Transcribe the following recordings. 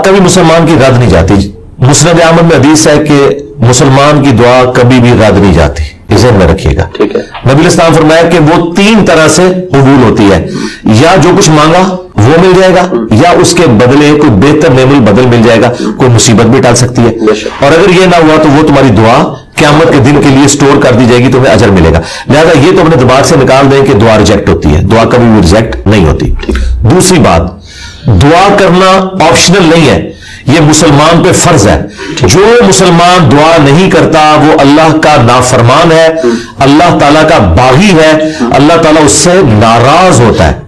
کبھی مسلمان کی رد نہیں جاتی. مسند احمد میں حدیث ہے کہ مسلمان کی دعا کبھی بھی رد نہیں جاتی, ذہن میں رکھیے گا. نبی علیہ السلام فرمایا کہ وہ 3 طرح سے قبول ہوتی ہے, یا جو کچھ مانگا وہ مل جائے گا, یا اس کے بدلے کوئی بہتر نعم البدل مل جائے گا, کوئی مصیبت بھی ٹال سکتی ہے, اور اگر یہ نہ ہوا تو وہ تمہاری دعا قیامت کے دن کے لیے سٹور کر دی جائے گی, تمہیں اجر ملے گا. لہذا یہ تو اپنے دماغ سے نکال دیں کہ دعا ریجیکٹ ہوتی ہے, دعا کبھی بھی ریجیکٹ نہیں ہوتی. دوسری بات, دعا کرنا آپشنل نہیں ہے, یہ مسلمان پہ فرض ہے. جو مسلمان دعا نہیں کرتا وہ اللہ کا نافرمان ہے, اللہ تعالیٰ کا باغی ہے, اللہ تعالیٰ اس سے ناراض ہوتا ہے.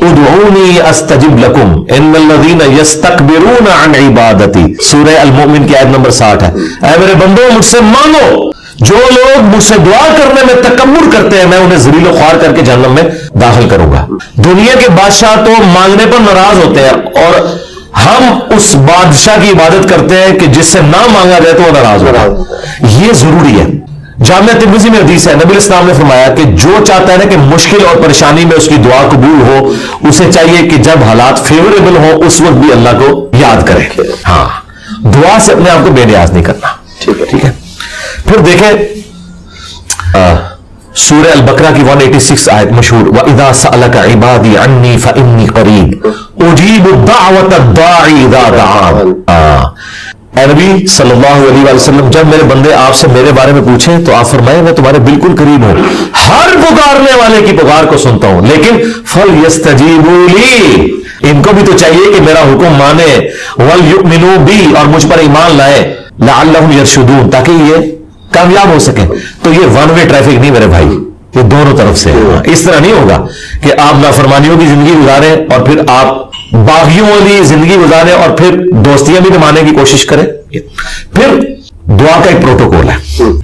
ادعونی استجب لکم ان الذین یستکبرون عن عبادتی, سورہ المؤمن کی آیت نمبر 60 ہے. اے میرے بندو مجھ سے مانگو, جو لوگ مجھ سے دعا کرنے میں تکبر کرتے ہیں میں انہیں ذلیل و خوار کر کے جہنم میں داخل کروں گا. دنیا کے بادشاہ تو مانگنے پر ناراض ہوتے ہیں, اور ہم اس بادشاہ کی عبادت کرتے ہیں کہ جس سے نہ مانگا جائے تو وہ ناراض ہوگا. یہ ضروری ہے. جامعہ ترمذی میں حدیث ہے, نبی علیہ السلام نے فرمایا کہ جو چاہتا ہے نا کہ مشکل اور پریشانی میں اس کی دعا قبول ہو, اسے چاہیے کہ جب حالات فیوریبل ہو اس وقت بھی اللہ کو یاد کرے. ہاں, دعا سے اپنے آپ کو بے نیاز نہیں کرنا. ٹھیک ہے. پھر دیکھیں سورہ البقرہ کی 186 آیت مشہور, وَإِذَا سَأَلَكَ عِبَادِي عَنِّي فَإِنِّي قَرِيبٌ أُجِيبُ دَعْوَةَ الدَّاعِ إِذَا دَعَانِ. اے نبی صلی اللہ علیہ وسلم, جب میرے بندے آپ سے میرے بارے میں پوچھیں تو آپ فرمائیں میں تمہارے بالکل قریب ہوں, ہر پکارنے والے کی پکار کو سنتا ہوں, لیکن فَلْيَسْتَجِيبُوا لِي, ان کو بھی تو چاہیے کہ میرا حکم مانے, وَلْيُؤْمِنُوا بِي, اور مجھ پر ایمان لائیں, لَعَلَّهُمْ يَرْشُدُونَ, تاکہ یہ کامیاب ہو سکیں. تو یہ ون وے ٹریفک نہیں میرے بھائی, یہ دونوں طرف سے. اس طرح نہیں ہوگا کہ آپ نافرمانیوں کی زندگی گزاریں اور پھر آپ باغیوں والی زندگی گزاریں اور پھر دوستیاں بھی نبھانے کی کوشش کریں. پھر دعا کا ایک پروٹوکول ہے.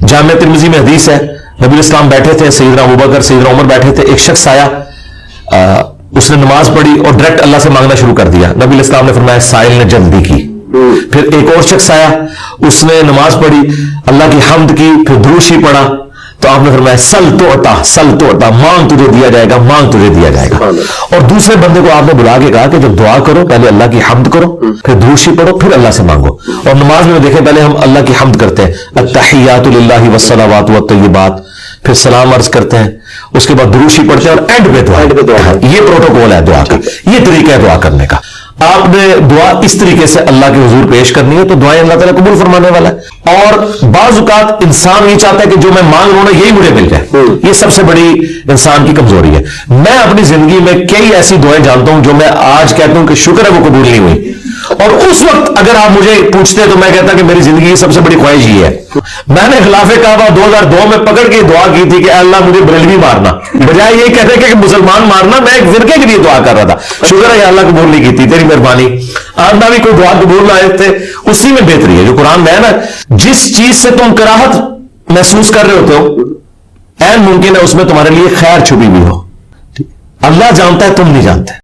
جامعہ ترمذی میں حدیث ہے, نبی الاسلام بیٹھے تھے, سیدنا ابوبکر سیدنا عمر بیٹھے تھے, ایک شخص آیا, اس نے نماز پڑھی اور ڈائریکٹ اللہ سے مانگنا شروع کر دیا. نبی الاسلام نے فرمایا سائل نے جلدی کی. پھر ایک اور شخص آیا, اس نے نماز پڑھی, اللہ کی حمد کی, پھر درود شریف پڑھا, تو آپ نے فرمایا سل تو عطا, مانگ تجھے دیا جائے گا, مانگ تجھے دیا جائے گا. اور دوسرے بندے کو آپ نے بلا کے کہا کہ جب دعا کرو پہلے اللہ کی حمد کرو, پھر درود شریف پڑھو, پھر اللہ سے مانگو. اور نماز میں دیکھیں پہلے ہم اللہ کی حمد کرتے ہیں, التحیات للہ والصلوات والطیبات, پھر سلام عرض کرتے ہیں, اس کے بعد درود شریف پڑھتے ہیں, اور اینڈ پہ دعا. یہ پروٹوکول ہے دعا کا, یہ طریقہ ہے دعا کرنے کا. آپ نے دعا اس طریقے سے اللہ کے حضور پیش کرنی ہے تو دعائیں اللہ تعالیٰ قبول فرمانے والا ہے. اور بعض اوقات انسان یہ چاہتا ہے کہ جو میں مانگ رہا ہوں نا یہی مجھے مل جائے. یہ سب سے بڑی انسان کی کمزوری ہے. میں اپنی زندگی میں کئی ایسی دعائیں جانتا ہوں جو میں آج کہتا ہوں کہ شکر ہے وہ قبول نہیں ہوئی, اور اس وقت اگر آپ مجھے پوچھتے تو میں کہتا کہ میری زندگی کی سب سے بڑی خواہش یہ ہے. میں نے خلاف کعبہ 2002 میں پکڑ کے دعا کی تھی کہ اے اللہ مجھے بریلوی مارنا, بجائے یہ کہتے کہ مسلمان مارنا, میں ایک فرقے کے لیے دعا کر رہا تھا. شکر ہے اللہ قبول نہیں کی تھی, تیری مہربانی. آپ نہ بھی کوئی دعا قبول نہ آئے تھے, اسی میں بہتری ہے جو قرآن میں ہے نا, جس چیز سے تم کراہت محسوس کر رہے ہوتے ہو عین ممکن ہے اس میں تمہارے لیے خیر چھپی ہوئی ہو. اللہ جانتا ہے, تم نہیں جانتے.